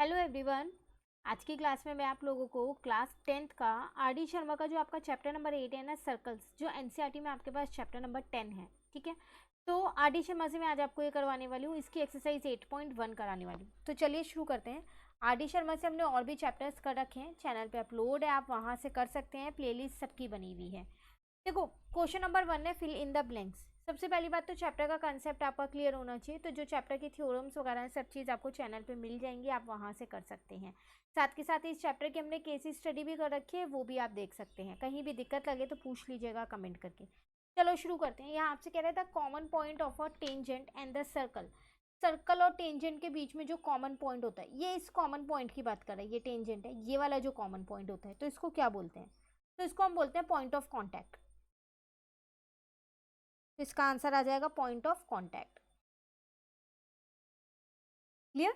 Hello everyone. आज की class में मैं आप लोगों को क्लास 10th का आर डी शर्मा का जो आपका चैप्टर नंबर 8 है ना, सर्कल्स, जो एनसीईआरटी में आपके पास चैप्टर नंबर 10 है, ठीक है। तो आर डी शर्मा से मैं आज आपको ये करवाने वाली हूँ, इसकी एक्सरसाइज 8.1 कराने वाली हूँ। तो चलिए शुरू करते हैं। आर डी शर्मा से हमने और भी चैप्टर्स कर रखे हैं, चैनल पे अपलोड है, आप वहाँ से कर सकते हैं, प्लेलिस्ट सबकी बनी हुई है। देखो, क्वेश्चन नंबर 1 है फिल इन द ब्लैंक्स। सबसे पहली बात तो चैप्टर का कंसेप्ट आपका क्लियर होना चाहिए। तो जो चैप्टर की थ्योरम्स वगैरह सब चीज़ आपको चैनल पे मिल जाएंगी, आप वहाँ से कर सकते हैं। साथ के साथ इस चैप्टर की हमने केस स्टडी भी कर रखी है, वो भी आप देख सकते हैं। कहीं भी दिक्कत लगे तो पूछ लीजिएगा कमेंट करके। चलो शुरू करते हैं। यहाँ आपसे कह रहे थे common point of a tangent and the circle. Circle और टेंजेंट के बीच में जो कॉमन पॉइंट होता है, ये इस कॉमन पॉइंट की बात कर रहा है। ये टेंजेंट है, ये वाला जो कॉमन पॉइंट होता है, तो इसको क्या बोलते हैं? तो इसको हम बोलते हैं पॉइंट ऑफ कॉन्टैक्ट। तो इसका आंसर आ जाएगा पॉइंट ऑफ कांटेक्ट। क्लियर?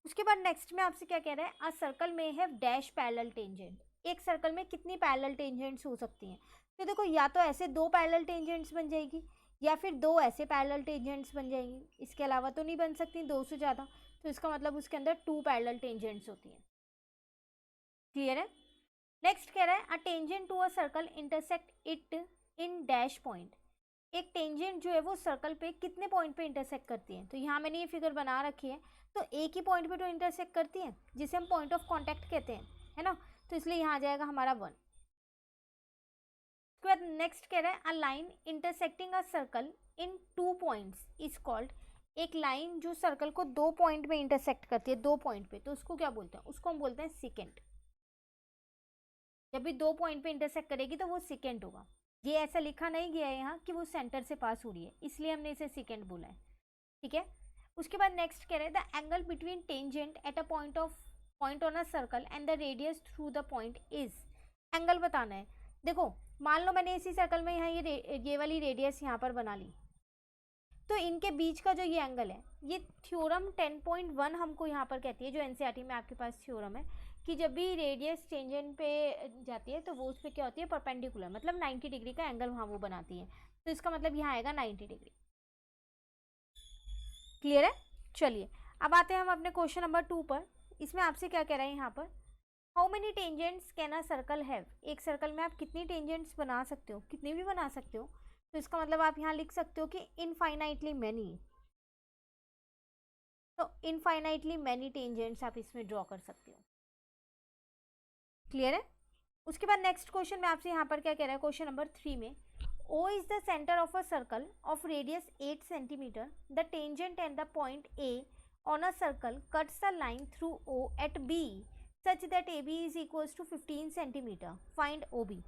उसके बाद नेक्स्ट में आपसे क्या कह रहा है, अ सर्कल में हैव डैश पैरेलल टेंजेंट। एक सर्कल में कितनी पैरेलल टेंजेंट्स हो सकती हैं? तो देखो, या तो ऐसे दो पैरेलल टेंजेंट्स बन जाएगी, या फिर दो ऐसे पैरेलल टेंजेंट्स बन जाएंगी। इसके अलावा तो नहीं बन सकती दो से ज़्यादा। तो इसका मतलब उसके अंदर टू पैरेलल टेंजेंट्स होती हैं। क्लियर है? नेक्स्ट कह रहा है a tangent to a circle intersect it in dash point. एक टेंजेंट जो है वो सर्कल पे कितने पॉइंट पे इंटरसेक्ट करती है? तो यहाँ मैंने ये फिगर बना रखी है। तो एक ही पॉइंट पे तो इंटरसेक्ट करती है, जिसे हम पॉइंट ऑफ कांटेक्ट कहते हैं, है ना। तो इसलिए यहाँ आ जाएगा हमारा 1। उसके बाद नेक्स्ट कह रहा है a line intersecting a circle in 2 points is called. एक लाइन जो सर्कल को 2 पॉइंट में इंटरसेक्ट करती है, 2 पॉइंट पे, तो उसको क्या बोलते हैं? उसको हम बोलते हैं सिकेंट। जब भी 2 पॉइंट पे इंटरसेक्ट करेगी तो वो सिकेंट होगा। ये ऐसा लिखा नहीं गया है यहाँ कि वो सेंटर से पास हो रही है, इसलिए हमने इसे सेकेंड बोला है, ठीक है। उसके बाद नेक्स्ट कह रहे हैं the angle between tangent at a point on a circle and the radius through the point is. Angle बताना है। देखो, मान लो मैंने इसी सर्कल में यहाँ ये वाली रेडियस यहाँ पर बना ली, तो इनके बीच का जो ये एंगल है, ये थ्योरम 10.1 हमको यहाँ पर कहती है, जो एनसीईआरटी में आपके पास थ्योरम है, कि जब भी रेडियस टेंजेंट पे जाती है तो वो उस पर क्या होती है, परपेंडिकुलर, मतलब 90 डिग्री का एंगल वहाँ वो बनाती है। तो इसका मतलब यहाँ आएगा 90 डिग्री। क्लियर है? चलिए, अब आते हैं हम अपने क्वेश्चन नंबर 2 पर। इसमें आपसे क्या कह रहे हैं यहाँ पर, how many tangents can a circle have. एक सर्कल में आप कितनी टेंजेंट्स बना सकते हो? कितनी भी बना सकते हो। तो इसका मतलब आप यहाँ लिख सकते हो कि इनफाइनाइटली मैनी। तो इनफाइनाइटली मैनी टेंजेंट्स आप इसमें ड्रॉ कर सकते हो। क्लियर है? उसके बाद नेक्स्ट क्वेश्चन में आपसे यहाँ पर क्या कह रहा है, क्वेश्चन नंबर 3 में, O is the center of a circle of radius 8 centimeter. The tangent and the point A on a circle cuts a line through O at B such that AB is equals to 15 centimeter. Find OB.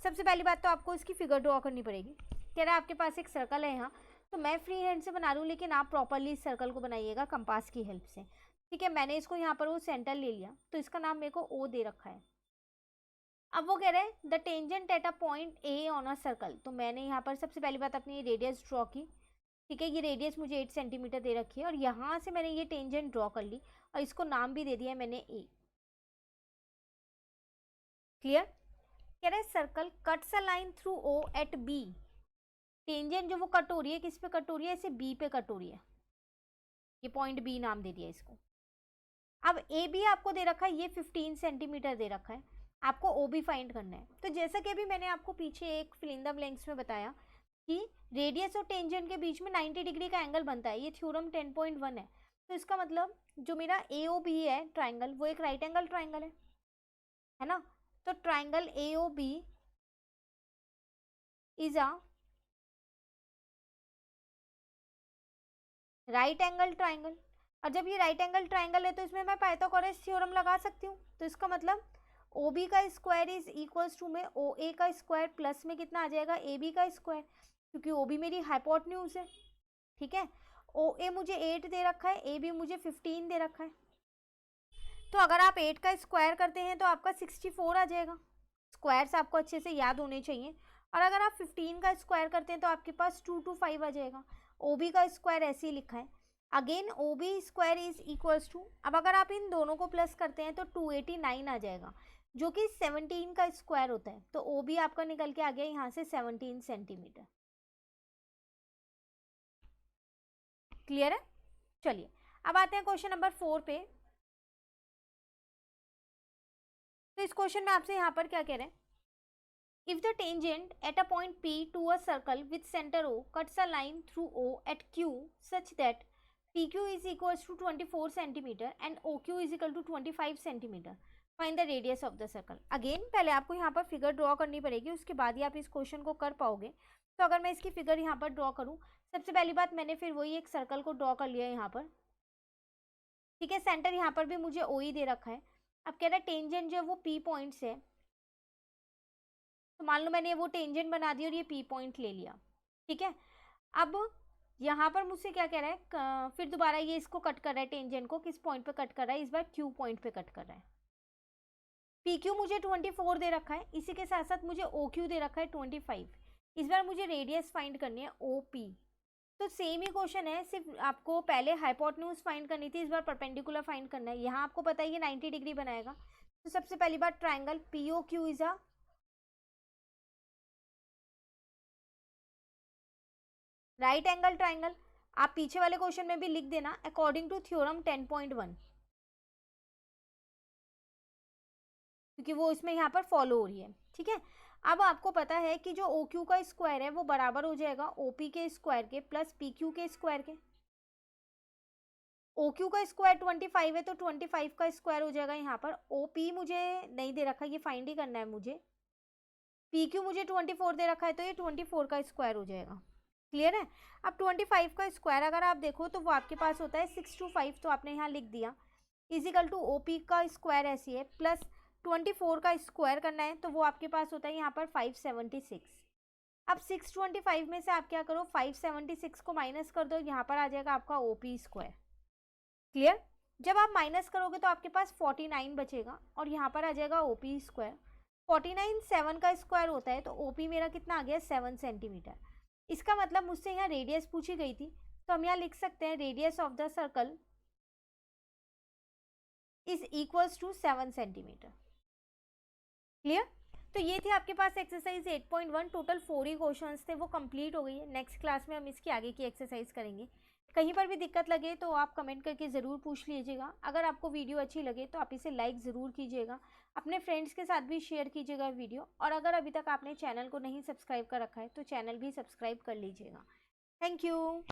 सबसे पहली बात तो आपको इसकी figure draw करनी पड़ेगी। कह रहा है आपके पास एक सर्कल है यहाँ, तो मैं फ्री हैंड से बना लूँ, लेकिन आप प्रॉपरली इस सर्कल को बनाइएगा कंपास की हेल्प से, ठीक है। मैंने इसको यहाँ पर वो सेंटर ले लिया, तो इसका नाम मेरे को O दे रखा है। अब वो कह रहे हैं the tangent at a point A on a circle. तो मैंने यहाँ पर सबसे पहली बात अपनी रेडियस ड्रॉ की, ठीक है। ये रेडियस मुझे 8 सेंटीमीटर दे रखी है, और यहाँ से मैंने ये टेंजेंट ड्रॉ कर ली, और इसको नाम भी दे दिया मैंने ए। क्लियर? कह रहे हैं circle cuts a line through O at B. Tangent जो वो कट हो रही है, किस पे कट हो रही है? इसे बी पे कट हो रही है, ये पॉइंट बी नाम दे दिया इसको। अब ए बी आपको दे रखा है, ये 15 सेंटीमीटर दे रखा है, आपको ओ बी फाइंड करना है। तो जैसा कि अभी मैंने आपको पीछे एक फिल इन द ब्लैंक्स में बताया कि रेडियस और टेंजेंट के बीच में 90 डिग्री का एंगल बनता है, ये थ्योरम 10.1 है। तो इसका मतलब जो मेरा ए ओ बी है ट्राइंगल, वो एक राइट एंगल ट्राइंगल है ना। तो triangle A O B is a right angle triangle. और जब ये राइट एंगल ट्राइंगल है, तो इसमें मैं पाइथागोरस थ्योरम लगा सकती हूँ। तो इसका मतलब ओ बी का स्क्वायर इज इक्वल्स टू में ओ ए का स्क्वायर प्लस में कितना आ जाएगा, ए बी का स्क्वायर, क्योंकि ओ बी मेरी हाइपोटेन्यूज है, ठीक है। ओ ए मुझे 8 दे रखा है, ए बी मुझे 15 दे रखा है। तो अगर आप 8 का स्क्वायर करते हैं तो आपका 64 आ जाएगा। स्क्वायर्स आपको अच्छे से याद होने चाहिए। और अगर आप 15 का स्क्वायर करते हैं तो आपके पास 2 to 5 आ जाएगा। ओ बी का स्क्वायर ऐसे ही लिखा है। Again O B square is equals to, अब अगर आप इन दोनों को प्लस करते हैं तो 289 आ जाएगा, जो कि 17 का स्क्वायर होता है। तो ओ बी आपका निकल के आ गया यहाँ से 17 सेंटीमीटर। क्लियर है? चलिए, अब आते हैं क्वेश्चन नंबर 4 पे। तो इस क्वेश्चन में आपसे यहाँ पर क्या कह रहे हैं, if the tangent at a point P to a circle with center O cuts a line through O at Q such that PQ is equals to 24 centimeter and OQ is equal to 25 centimeter. Find the radius of the circle. Again पहले आपको यहाँ पर figure draw करनी पड़ेगी, उसके बाद ही आप इस क्वेश्चन को कर पाओगे. तो अगर मैं इसकी फिगर यहाँ पर ड्रॉ करूँ, सबसे पहली बात मैंने फिर वही एक सर्कल को ड्रॉ कर लिया यहाँ पर. ठीक है, सेंटर यहाँ पर भी मुझे O ही दे रखा है. अब कह रहा है टेंजेंट जो है वो P पॉइंट से है, तो मान लो मैंने वो टेंजेंट बना दी और ये P पॉइंट ले लिया. ठीक है, अब यहाँ पर मुझसे क्या कह रहा है, फिर दोबारा ये इसको कट कर रहा है, टेंजेंट को किस पॉइंट पे कट कर रहा है, इस बार Q पॉइंट पे कट कर रहा है. PQ मुझे 24 दे रखा है, इसी के साथ साथ मुझे OQ दे रखा है 25. इस बार मुझे रेडियस फाइंड करनी है OP. तो सेम ही क्वेश्चन है, सिर्फ आपको पहले हाइपोटेन्यूज फाइंड करनी थी, इस बार परपेंडिकुलर फाइंड करना है. यहाँ आपको पता है ये 90 डिग्री बनाएगा. तो सबसे पहली बात triangle POQ is a right angle triangle. आप पीछे वाले क्वेश्चन में भी लिख देना अकॉर्डिंग टू थ्योरम 10.1, क्योंकि वो इसमें यहाँ पर फॉलो हो रही है. ठीक है, अब आपको पता है कि जो OQ का स्क्वायर है वो बराबर हो जाएगा OP के स्क्वायर के प्लस PQ के स्क्वायर के. OQ का स्क्वायर 25 है तो 25 का स्क्वायर हो जाएगा यहाँ पर. OP मुझे नहीं दे रखा, ये फाइंड ही करना है मुझे. PQ मुझे 24 दे रखा है तो ये 24 का स्क्वायर हो जाएगा. क्लियर है. अब 25 का स्क्वायर अगर आप देखो तो वो आपके पास होता है 625, तो आपने यहाँ लिख दिया इजिकल टू OP का स्क्वायर ऐसी है प्लस 24 का स्क्वायर करना है, तो वो आपके पास होता है यहाँ पर 576. अब 625 में से आप क्या करो, 576 को माइनस कर दो, यहाँ पर आ जाएगा आपका OP स्क्वायर. क्लियर. जब आप माइनस करोगे तो आपके पास 49 बचेगा और यहाँ पर आ जाएगा OP स्क्वायर. 49 7 का स्क्वायर होता है, तो OP मेरा कितना आ गया 7 सेंटीमीटर. इसका मतलब मुझसे यहाँ रेडियस पूछी गई थी, तो हम यहाँ लिख सकते हैं radius of the circle is equals to 7 centimetre. Clear. तो ये थी आपके पास एक्सरसाइज 8.1. टोटल 4 ही क्वेश्चंस थे, वो कंप्लीट हो गई है. नेक्स्ट क्लास में हम इसकी आगे की एक्सरसाइज करेंगे. कहीं पर भी दिक्कत लगे तो आप कमेंट करके ज़रूर पूछ लीजिएगा. अगर आपको वीडियो अच्छी लगे तो आप इसे लाइक ज़रूर कीजिएगा, अपने फ्रेंड्स के साथ भी शेयर कीजिएगा वीडियो. और अगर अभी तक आपने चैनल को नहीं सब्सक्राइब कर रखा है तो चैनल भी सब्सक्राइब कर लीजिएगा. Thank you.